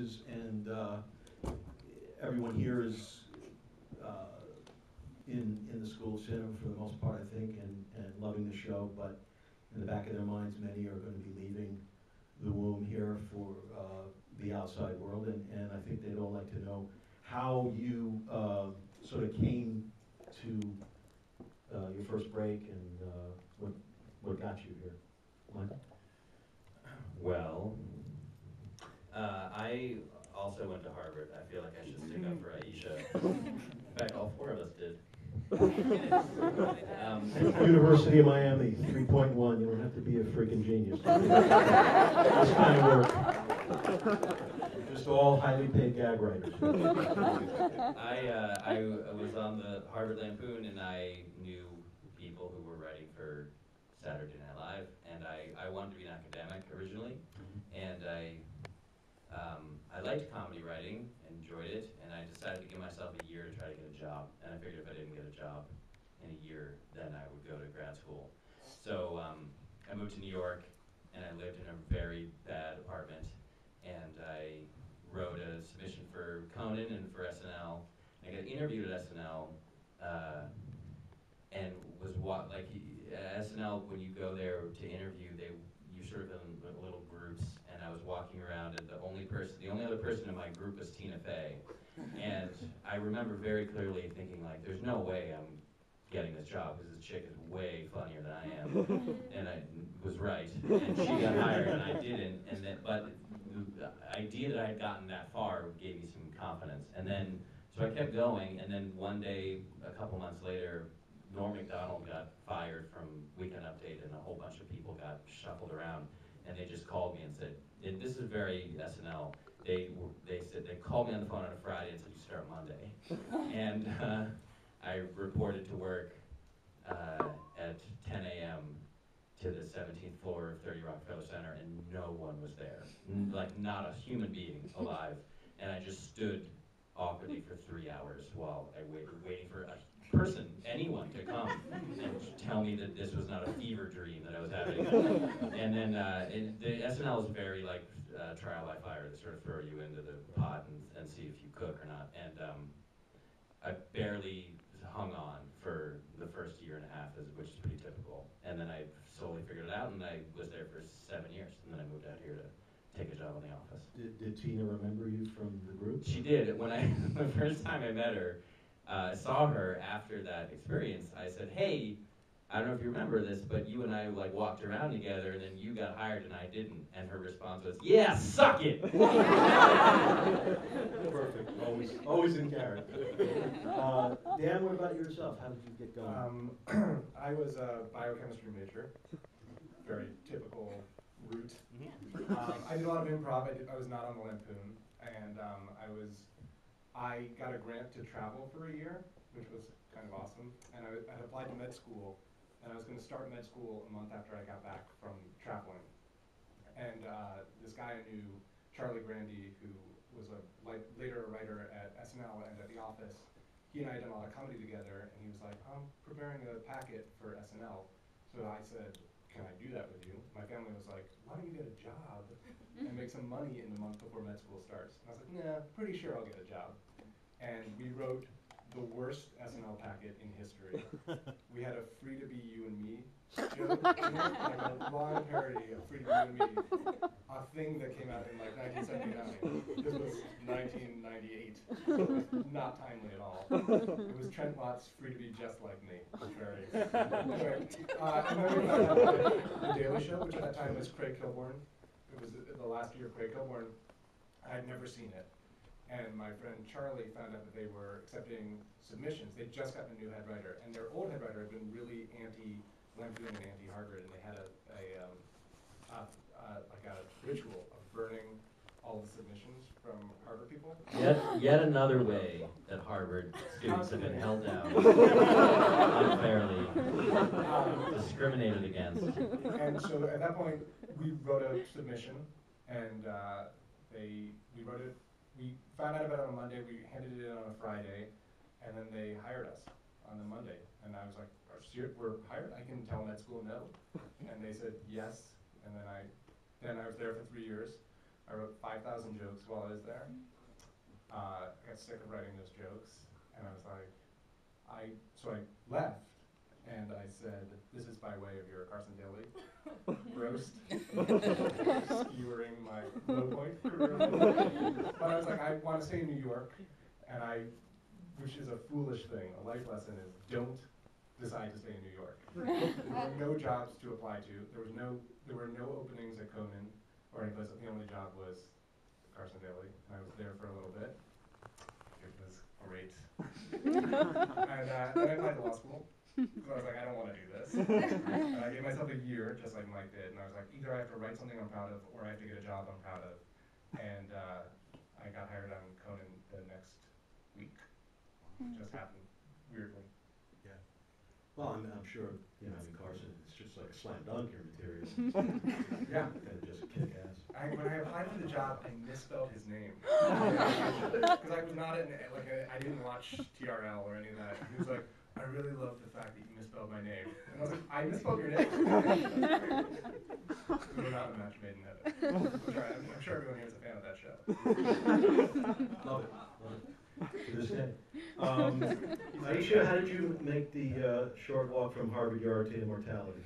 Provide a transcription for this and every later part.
pieces, and everyone here is in the school cinema for the most part, I think, and loving the show, but in the back of their minds, many are going to be leaving the womb here for the outside world, and I think they'd all like to know how you sort of came to your first break and what got you here. Michael? Well, I also went to Harvard. I feel like I should stick up for Aisha. In fact, all four of us did. University of Miami, 3.1. You don't have to be a freaking genius. This kind of work. Just all highly paid gag writers. I was on the Harvard Lampoon, and I knew people who were writing for Saturday Night Live, and I wanted to be an academic originally, and I liked comedy writing, enjoyed it, and I decided to give myself a year to try to get a job, and I figured if I didn't get a job in a year, then I would go to grad school. So I moved to New York, and I lived in a very bad apartment, and I wrote a submission for Conan and for SNL. I got interviewed at SNL, and was SNL, when you go there to interview, you sort of in little groups, and I was walking around, and the only other person in my group was Tina Fey, and I remember very clearly thinking, like, there's no way I'm getting this job because this chick is way funnier than I am, and I was right, and she got hired and I didn't, but the idea that I had gotten that far gave me some confidence, and then so I kept going, and then one day, a couple months later, Norm Macdonald got fired from Weekend Update, and a whole bunch of people got shuffled around, and they just called me and said, and this is very SNL, they called me on the phone on a Friday and said, you start Monday. And I reported to work at 10 a.m. to the 17th floor of 30 Rockefeller Center, and no one was there. Like, not a human being alive. And I just stood awkwardly for 3 hours while I waiting for a person, anyone, to come and tell me that this was not a fever dream that I was having. And then the SNL is very like trial by fire. They sort of throw you into the pot and see if you cook or not. And I barely hung on for the first year and a half, which is pretty typical. And then I slowly figured it out, and I was there for 7 years. And then I moved out here to take a job in the office. Did Tina remember you from the group? She did. The first time I met her, I saw her after that experience. I said, hey, I don't know if you remember this, but you and I like walked around together, and then you got hired and I didn't. And her response was, yeah, suck it. Perfect. Always in character. Dan, what about yourself? How did you get going? I was a biochemistry major. Very typical route. I did a lot of improv. I was not on the Lampoon, and I got a grant to travel for a year, which was kind of awesome. And I had applied to med school, and I was going to start med school a month after I got back from traveling. And this guy I knew, Charlie Grandy, who was later a writer at SNL and at The Office, he and I had done a lot of comedy together, and he was like, I'm preparing a packet for SNL. So I said, can I do that with you? My family was like, why don't you get a job and make some money in the month before med school starts? And I was like, nah, pretty sure I'll get a job. And we wrote the worst SNL packet in history. We had a Free to Be You and Me joke in it, like a blonde parody of Free to Be You and Me, a thing that came out in like 1979. This was 1998, so it was not timely at all. It was Trent Watt's Free to Be Just Like Me. Very. Anyway, and then we found out about The Daily Show, which at that time was Craig Kilborn. It was the last year of Craig Kilborn. I had never seen it. And my friend Charlie found out that they were accepting submissions. They'd just gotten a new head writer, and their old head writer had been really anti-Lampoon and anti-Harvard, and they had a ritual of burning all the submissions from Harvard people. Yet another way that Harvard students have been held down, unfairly, discriminated against. And so at that point, we wrote a submission, and we wrote it. We found out about it on a Monday, we handed it in on a Friday, and then they hired us on the Monday. And I was like, we're hired? I can tell med school no. And they said yes, and then I was there for 3 years. I wrote 5,000 jokes while I was there. I got sick of writing those jokes, and I was like, so I left, and I said, this is by way of your Carson Daly roast, skewering my low point career. But I was like, I want to stay in New York, and which is a foolish thing. A life lesson is don't decide to stay in New York. There were no jobs to apply to. There were no openings at Conan or any place. The only job was Carson Daly, and I was there for a little bit. It was great. And then I applied to law school. So I was like, I don't want to do this. And I gave myself a year, just like Mike did, and I was like, either I have to write something I'm proud of, or I have to get a job I'm proud of. And I got hired on Conan the next week. It just happened weirdly. Yeah. Well, I'm sure, in Carson, it's just like a slam dunk your material. Yeah. And just kick ass. When I applied for the job, I misspelled his name. Because I was not I didn't watch TRL or any of that. He was like, I really love the fact that you misspelled my name. And I was like, I misspelled your name? We're not a match made in heaven. I'm sure everyone here is a fan of that show. Love it. Love it. To this day. Aisha, how did you make the short walk from Harvard Yard to immortality?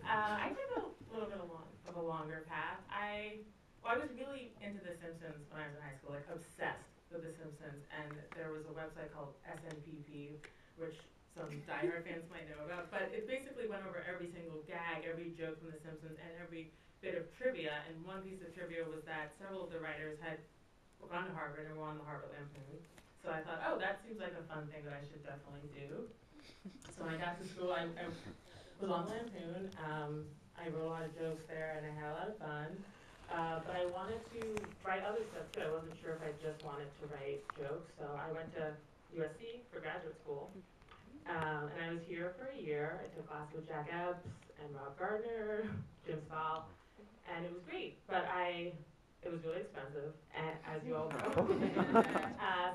I took a little bit of a longer path. I was really into The Simpsons when I was in high school, like obsessed with The Simpsons, and there was a website called SNPP, which some diehard fans might know about, but it basically went over every single gag, every joke from The Simpsons, and every bit of trivia, and one piece of trivia was that several of the writers had gone to Harvard and were on the Harvard Lampoon. So I thought, oh, that seems like a fun thing that I should definitely do. So when I got to school, I was on Lampoon. I wrote a lot of jokes there, and I had a lot of fun. But I wanted to write other stuff too. I wasn't sure if I just wanted to write jokes. So I went to USC for graduate school. And I was here for a year. I took classes with Jack Epps and Rob Gardner, Jim Stahl, and it was great. But it was really expensive, as you all know.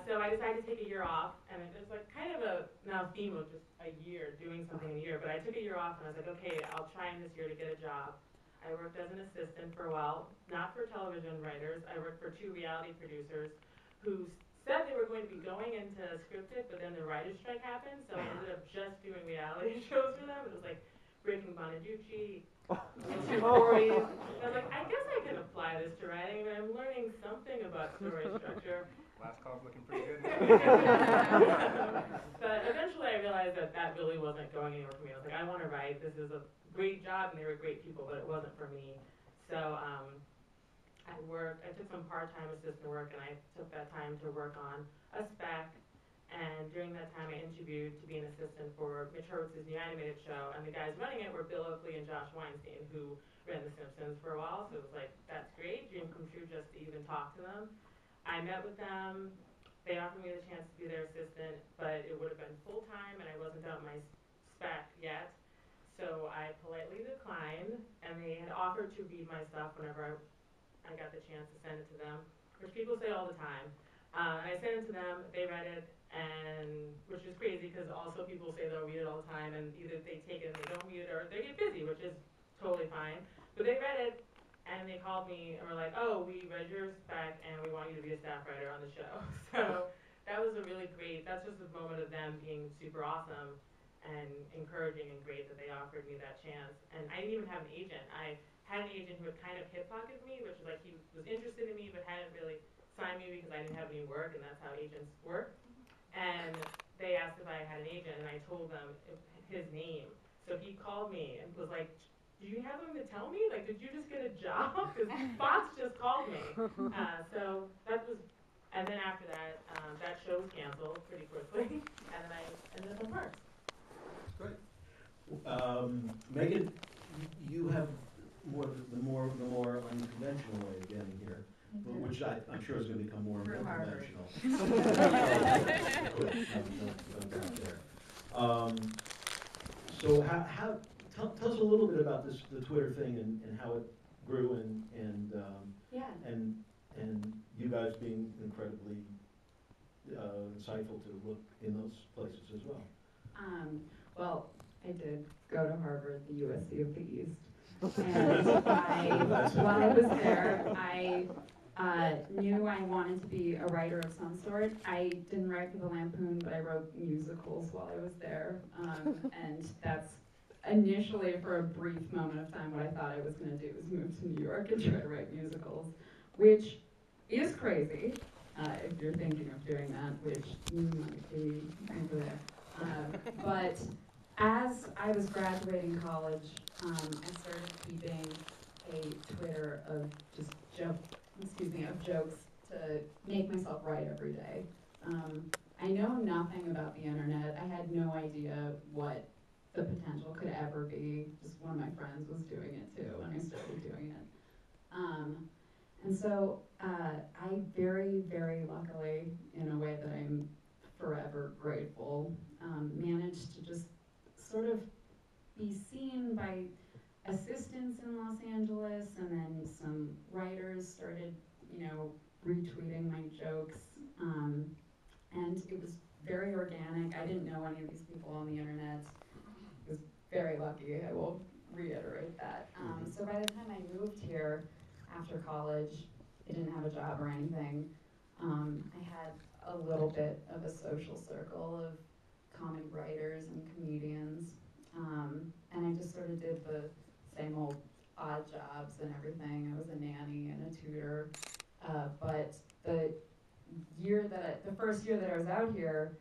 So I decided to take a year off, and it was like kind of a theme of just a year, doing something in a year. But I took a year off, and I was like, okay, I'll try in this year to get a job. I worked as an assistant for a while, not for television writers. I worked for 2 reality producers who said they were going to be going into scripted, but then the writer's strike happened, so I ended up just doing reality shows for them. It was like Breaking Bonaducci, stories. I was like, I guess I can apply this to writing, but I'm learning something about story structure. Last call's looking pretty good. But eventually I realized that really wasn't going anywhere for me. I was like, I want to write. This is a great job, and they were great people, but it wasn't for me. So I took some part-time assistant work, and I took that time to work on a spec. And during that time, I interviewed to be an assistant for Mitch Hurwitz's new animated show, and the guys running it were Bill Oakley and Josh Weinstein, who ran The Simpsons for a while. So it was like, that's great, dream come true just to even talk to them. I met with them. They offered me the chance to be their assistant, but it would have been full-time, and I wasn't out my spec yet. So I politely declined, and they had offered to read my stuff whenever I got the chance to send it to them, which people say all the time. And I sent it to them, they read it, and which is crazy because also people say they'll read it all the time, and either they take it and they don't read it, or they get busy, which is totally fine. But they read it, and they called me and were like, oh, we read your spec, and we want you to be a staff writer on the show. So that was a really great, that's just a moment of them being super awesome and encouraging and great that they offered me that chance. And I didn't even have an agent. I had an agent who had kind of hip-pocketed me, which was like he was interested in me but hadn't really signed me because I didn't have any work, and that's how agents work. And they asked if I had an agent, and I told them his name. So he called me and was like, do you have something to tell me? Like, did you just get a job? Because Fox just called me. So that was, and then after that, that show was canceled pretty quickly, and then I ended up on Parks. Great. Megan, you have the more unconventional way of getting here, which I'm sure is going to become more and more conventional. So tell us a little bit about the Twitter thing and how it grew and you guys being incredibly insightful to look in those places as well. Well, I did go to Harvard, the USC of the East. And while I was there, I knew I wanted to be a writer of some sort. I didn't write for the Lampoon, but I wrote musicals while I was there. And that's initially, for a brief moment of time, what I thought I was going to do was move to New York and try to write musicals, which is crazy if you're thinking of doing that, which you might be over there. But as I was graduating college, I started keeping a Twitter of just jokes to make myself write every day. I know nothing about the internet. I had no idea what the potential could ever be. Just one of my friends was doing it too, and I started doing it. And so I very, very luckily, in a way that I'm forever grateful, managed to just sort of be seen by assistants in Los Angeles, and then some writers started, retweeting my jokes. And it was very organic. I didn't know any of these people on the internet. I was very lucky, I will reiterate that. So by the time I moved here after college, I didn't have a job or anything. I had a little bit of a social circle of comic writers and comedians. And I just sort of did the same old odd jobs and everything. I was a nanny and a tutor. But the first year that I was out here,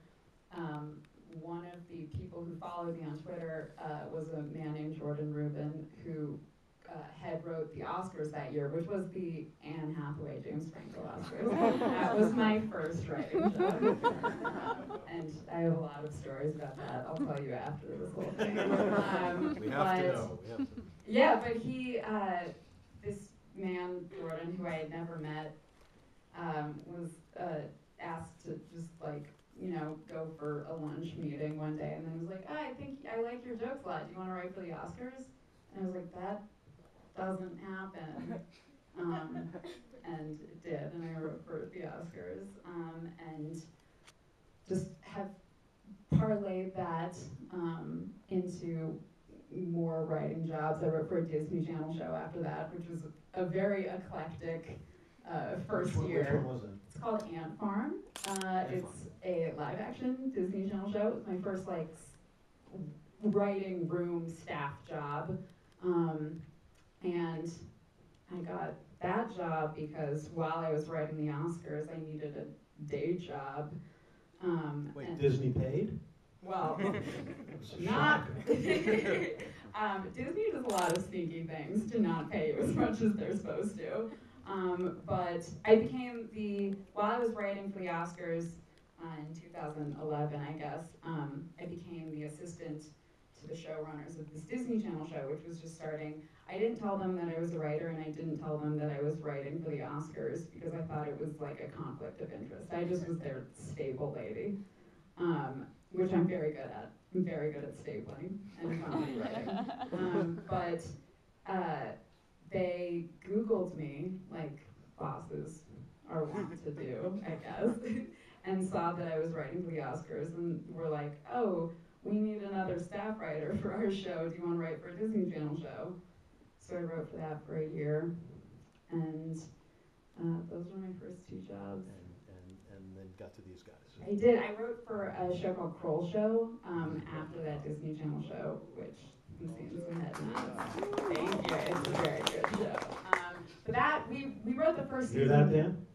one of the people who followed me on Twitter was a man named Jordan Rubin, who had wrote the Oscars that year, which was the Anne Hathaway James Franco Oscars. That was my first writing job. And I have a lot of stories about that. I'll tell you after this whole thing. We have to know. Yeah, but he, this man, Jordan, who I had never met, was asked to just go for a lunch meeting one day, and then he was like, I think I like your jokes a lot. Do you want to write for the Oscars? And I was like, that doesn't happen. And it did, and I wrote for the Oscars, and just have parlayed that into more writing jobs. I wrote for a Disney Channel show after that, which was a very eclectic first year. Which one was it? It's called Ant Farm. It's a live-action Disney Channel show. It was my first writing room staff job, and I got that job because while I was writing the Oscars, I needed a day job. Wait, Disney paid? Well, It's a not. shock. Disney does a lot of sneaky things to not pay you as much as they're supposed to. But I became while I was writing for the Oscars in 2011, I guess, I became the assistant to the showrunners of this Disney Channel show, which was just starting. I didn't tell them that I was a writer, and I didn't tell them that I was writing for the Oscars because I thought it was like a conflict of interest. I just was their stable lady, which I'm very good at. I'm very good at stabling and comedy writing. But they Googled me, like bosses are wont to do, I guess, and saw that I was writing for the Oscars and were like, oh, we need another staff writer for our show. Do you want to write for a Disney Channel show? So I wrote for that for a year, and those were my first two jobs. And then got to these guys. I did. I wrote for a show called Kroll Show after that Disney Channel show, which I'm seeing some head nods. Thank you. It's a very good show. But that we wrote the first You hear season. that, Dan?